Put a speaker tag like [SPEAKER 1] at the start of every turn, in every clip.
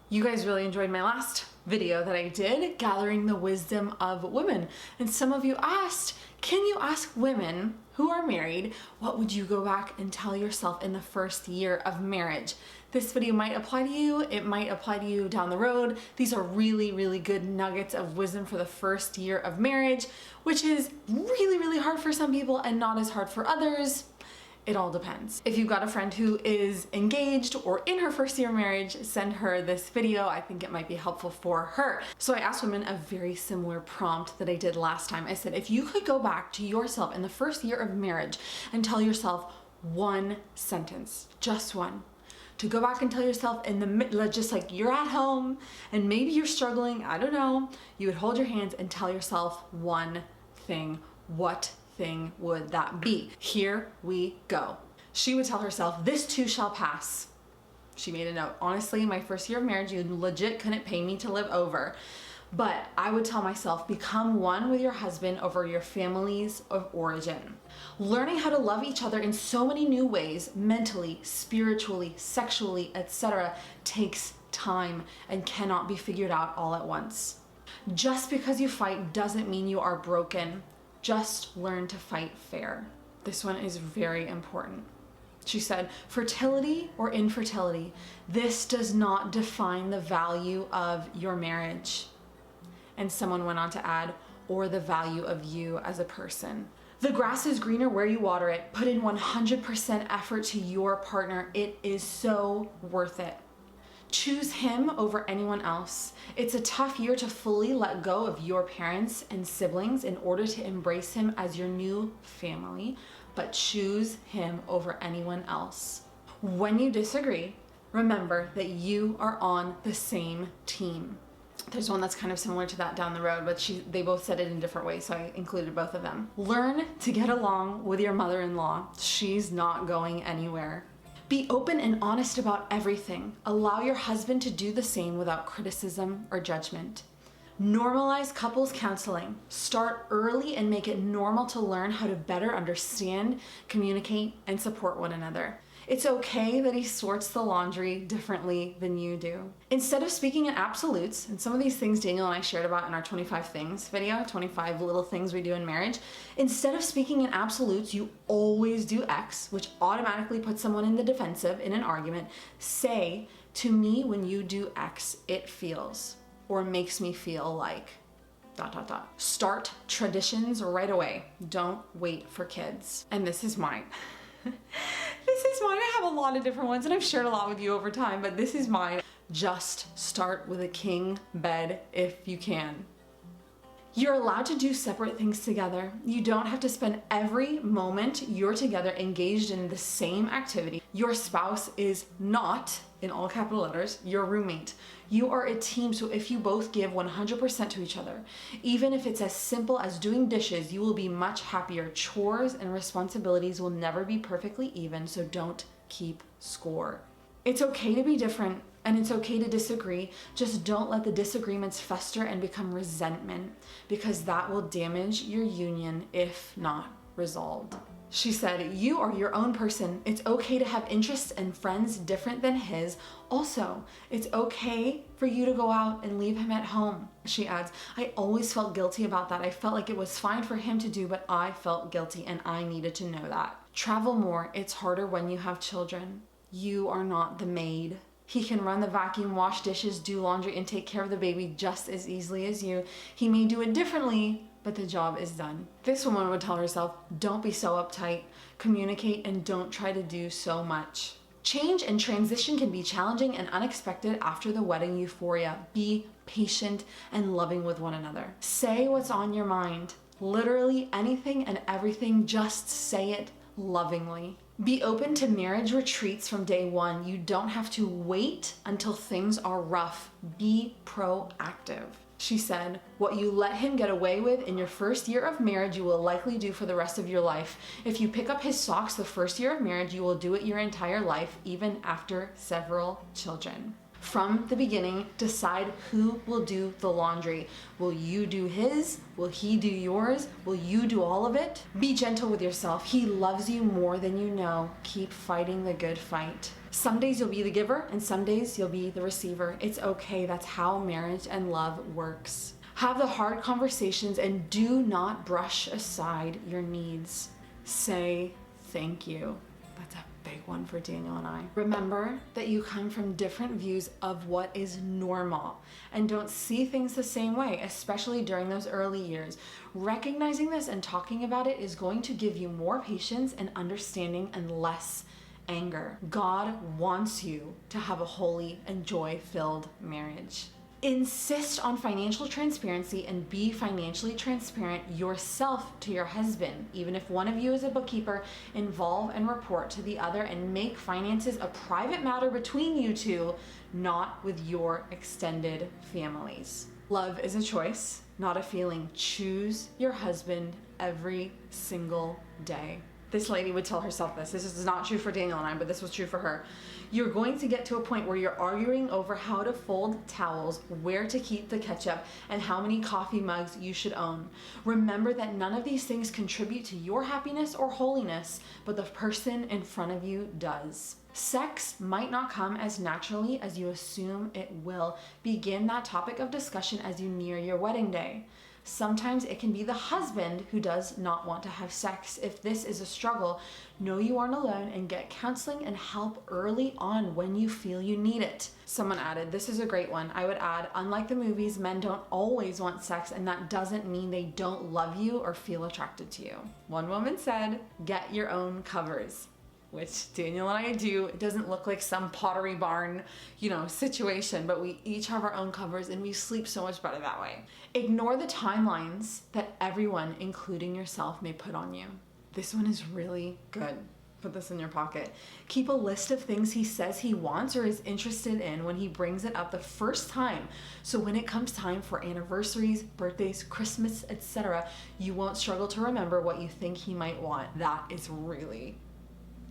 [SPEAKER 1] You guys really enjoyed my last video that I did, gathering the wisdom of women. And some of you asked, can you ask women who are married, what would you go back and tell yourself in the first year of marriage? This video might apply to you, it might apply to you down the road. These are really, really good nuggets of wisdom for the first year of marriage, which is really, really hard for some people and not as hard for others. It all depends. If you've got a friend who is engaged or in her first year of marriage, send her this video. I think it might be helpful for her. So I asked women a very similar prompt that I did last time. I said, if you could go back to yourself in the first year of marriage and tell yourself one sentence, just one, to go back and tell yourself in the just like you're at home and maybe you're struggling, I don't know, you would hold your hands and tell yourself one thing. What thing would that be? Here we go. She would tell herself, this too shall pass. She made a note. Honestly, my first year of marriage, you legit couldn't pay me to live over. But I would tell myself, become one with your husband over your families of origin. Learning how to love each other in so many new ways, mentally, spiritually, sexually, etc., takes time and cannot be figured out all at once. Just because you fight doesn't mean you are broken. Just learn to fight fair. This one is very important. She said, fertility or infertility, this does not define the value of your marriage. And someone went on to add, or the value of you as a person. The grass is greener where you water it. Put in 100% effort to your partner. It is so worth it. Choose him over anyone else. It's a tough year to fully let go of your parents and siblings in order to embrace him as your new family, but choose him over anyone else. When you disagree, remember that you are on the same team. There's one that's kind of similar to that down the road, but they both said it in different ways, so I included both of them. Learn to get along with your mother-in-law. She's not going anywhere. Be open and honest about everything. Allow your husband to do the same without criticism or judgment. Normalize couples counseling. Start early and make it normal to learn how to better understand, communicate, and support one another. It's okay that he sorts the laundry differently than you do. Instead of speaking in absolutes, and some of these things Daniel and I shared about in our 25 things video, 25 little things we do in marriage, instead of speaking in absolutes, you always do X, which automatically puts someone in the defensive in an argument. Say, to me, when you do X, it feels, or makes me feel like, ... Start traditions right away. Don't wait for kids. And this is mine. This is mine. I have a lot of different ones and I've shared a lot with you over time, but this is mine. Just start with a king bed if you can. You're allowed to do separate things together. You don't have to spend every moment you're together engaged in the same activity. Your spouse is not, in all capital letters, your roommate. You are a team, so if you both give 100% to each other, even if it's as simple as doing dishes, you will be much happier. Chores and responsibilities will never be perfectly even, so don't keep score. It's okay to be different and it's okay to disagree. Just don't let the disagreements fester and become resentment, because that will damage your union if not resolved. She said, you are your own person. It's okay to have interests and friends different than his. Also, it's okay for you to go out and leave him at home. She adds, I always felt guilty about that. I felt like it was fine for him to do, but I felt guilty and I needed to know that. Travel more. It's harder when you have children. You are not the maid. He can run the vacuum, wash dishes, do laundry, and take care of the baby just as easily as you. He may do it differently, but the job is done. This woman would tell herself, don't be so uptight, communicate, and don't try to do so much. Change and transition can be challenging and unexpected after the wedding euphoria. Be patient and loving with one another. Say what's on your mind. Literally anything and everything, just say it lovingly. Be open to marriage retreats from day one. You don't have to wait until things are rough. Be proactive. She said, what you let him get away with in your first year of marriage, you will likely do for the rest of your life. If you pick up his socks the first year of marriage, you will do it your entire life, even after several children. From the beginning, decide who will do the laundry. Will you do his? Will he do yours? Will you do all of it? Be gentle with yourself. He loves you more than you know. Keep fighting the good fight. Some days you'll be the giver and some days you'll be the receiver. It's okay. That's how marriage and love works. Have the hard conversations and do not brush aside your needs. Say thank you. That's a big one for Daniel and I. Remember that you come from different views of what is normal and don't see things the same way, especially during those early years. Recognizing this and talking about it is going to give you more patience and understanding and less anger. God wants you to have a holy and joy-filled marriage. Insist on financial transparency and be financially transparent yourself to your husband. Even if one of you is a bookkeeper, involve and report to the other and make finances a private matter between you two, not with your extended families. Love is a choice, not a feeling. Choose your husband every single day. This lady would tell herself this. This is not true for Daniel and I, but this was true for her. You're going to get to a point where you're arguing over how to fold towels, where to keep the ketchup, and how many coffee mugs you should own. Remember that none of these things contribute to your happiness or holiness, but the person in front of you does. Sex might not come as naturally as you assume it will. Begin that topic of discussion as you near your wedding day. Sometimes it can be the husband who does not want to have sex. If this is a struggle, know you aren't alone and get counseling and help early on when you feel you need it. Someone added, this is a great one. I would add, unlike the movies, men don't always want sex, and that doesn't mean they don't love you or feel attracted to you. One woman said, get your own covers. Which Daniel and I do. It doesn't look like some Pottery Barn, situation, but we each have our own covers and we sleep so much better that way. Ignore the timelines that everyone, including yourself, may put on you. This one is really good. Put this in your pocket. Keep a list of things he says he wants or is interested in when he brings it up the first time. So when it comes time for anniversaries, birthdays, Christmas, etc., you won't struggle to remember what you think he might want. That is really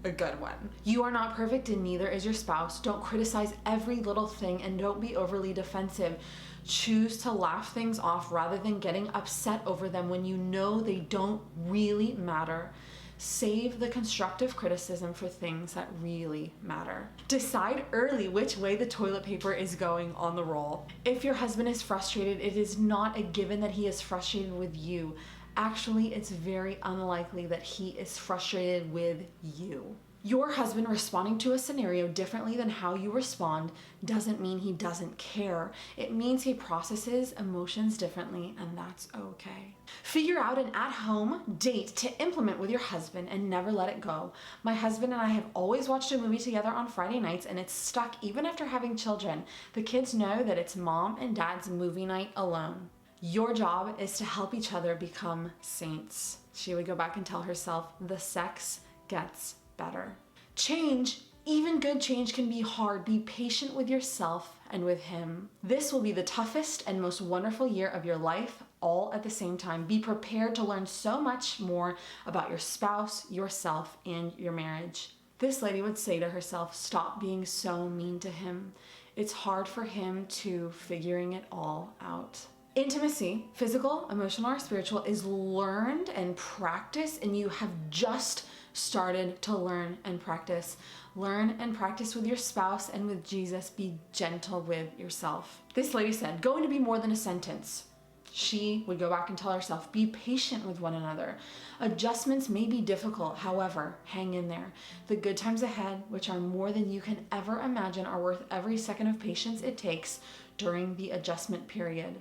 [SPEAKER 1] a good one. You are not perfect and neither is your spouse. Don't criticize every little thing and don't be overly defensive. Choose to laugh things off rather than getting upset over them when you know they don't really matter. Save the constructive criticism for things that really matter. Decide early which way the toilet paper is going on the roll. If your husband is frustrated, it is not a given that he is frustrated with you. Actually, it's very unlikely that he is frustrated with you. Your husband responding to a scenario differently than how you respond doesn't mean he doesn't care. It means he processes emotions differently, and that's okay. Figure out an at-home date to implement with your husband and never let it go. My husband and I have always watched a movie together on Friday nights, and it's stuck even after having children. The kids know that it's mom and dad's movie night alone. Your job is to help each other become saints. She would go back and tell herself, the sex gets better. Change, even good change, can be hard. Be patient with yourself and with him. This will be the toughest and most wonderful year of your life, all at the same time. Be prepared to learn so much more about your spouse, yourself, and your marriage. This lady would say to herself, stop being so mean to him. It's hard for him to figuring it all out. Intimacy, physical, emotional, or spiritual, is learned and practiced, and you have just started to learn and practice. Learn and practice with your spouse and with Jesus. Be gentle with yourself. This lady said, going to be more than a sentence. She would go back and tell herself, be patient with one another. Adjustments may be difficult, however, hang in there. The good times ahead, which are more than you can ever imagine, are worth every second of patience it takes during the adjustment period.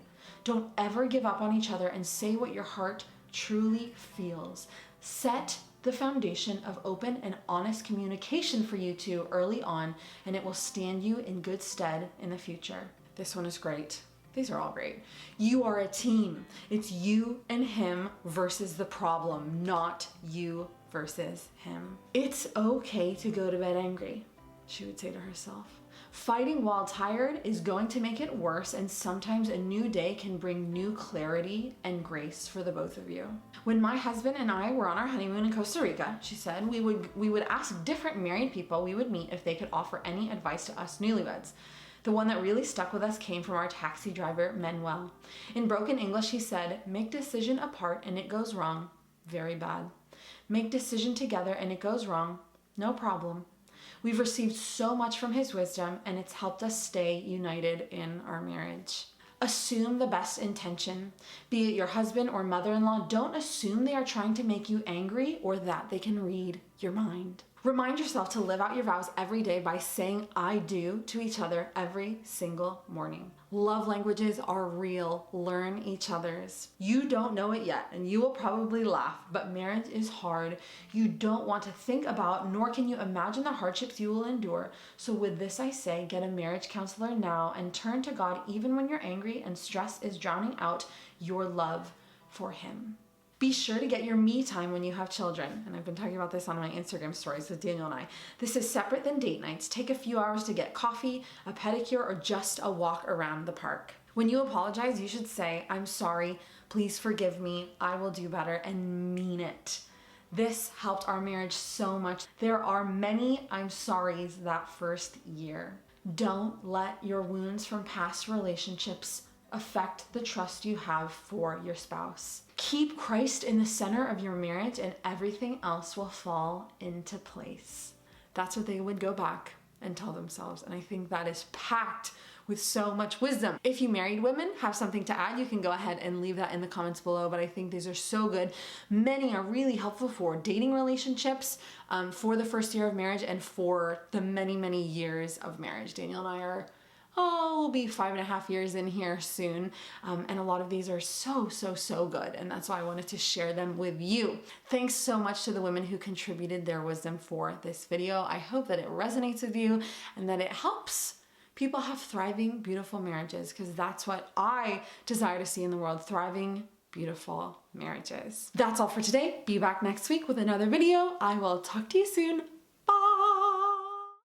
[SPEAKER 1] Don't ever give up on each other and say what your heart truly feels. Set the foundation of open and honest communication for you two early on, and it will stand you in good stead in the future. This one is great. These are all great. You are a team. It's you and him versus the problem, not you versus him. It's okay to go to bed angry, she would say to herself. Fighting while tired is going to make it worse, and sometimes a new day can bring new clarity and grace for the both of you. When my husband and I were on our honeymoon in Costa Rica, she said, we would ask different married people we would meet if they could offer any advice to us newlyweds. The one that really stuck with us came from our taxi driver, Manuel. In broken English, he said, "Make decision apart and it goes wrong. Very bad. Make decision together and it goes wrong. No problem." We've received so much from his wisdom, and it's helped us stay united in our marriage. Assume the best intention. Be it your husband or mother-in-law, don't assume they are trying to make you angry or that they can read your mind. Remind yourself to live out your vows every day by saying "I do" to each other every single morning. Love languages are real. Learn each other's. You don't know it yet, and you will probably laugh, but marriage is hard. You don't want to think about, nor can you imagine the hardships you will endure. So with this I say, get a marriage counselor now and turn to God even when you're angry and stress is drowning out your love for Him. Be sure to get your me time when you have children. And I've been talking about this on my Instagram stories with Daniel and I. This is separate than date nights. Take a few hours to get coffee, a pedicure, or just a walk around the park. When you apologize, you should say, "I'm sorry, please forgive me, I will do better," and mean it. This helped our marriage so much. There are many "I'm sorries" that first year. Don't let your wounds from past relationships affect the trust you have for your spouse. Keep Christ in the center of your marriage and everything else will fall into place. That's what they would go back and tell themselves. And I think that is packed with so much wisdom. If you married women have something to add, you can go ahead and leave that in the comments below. But I think these are so good. Many are really helpful for dating relationships, for the first year of marriage, and for the many, many years of marriage. Daniel and I are we'll be 5.5 years in here soon. And a lot of these are so good. And that's why I wanted to share them with you. Thanks so much to the women who contributed their wisdom for this video. I hope that it resonates with you and that it helps people have thriving, beautiful marriages, because that's what I desire to see in the world, thriving, beautiful marriages. That's all for today. Be back next week with another video. I will talk to you soon.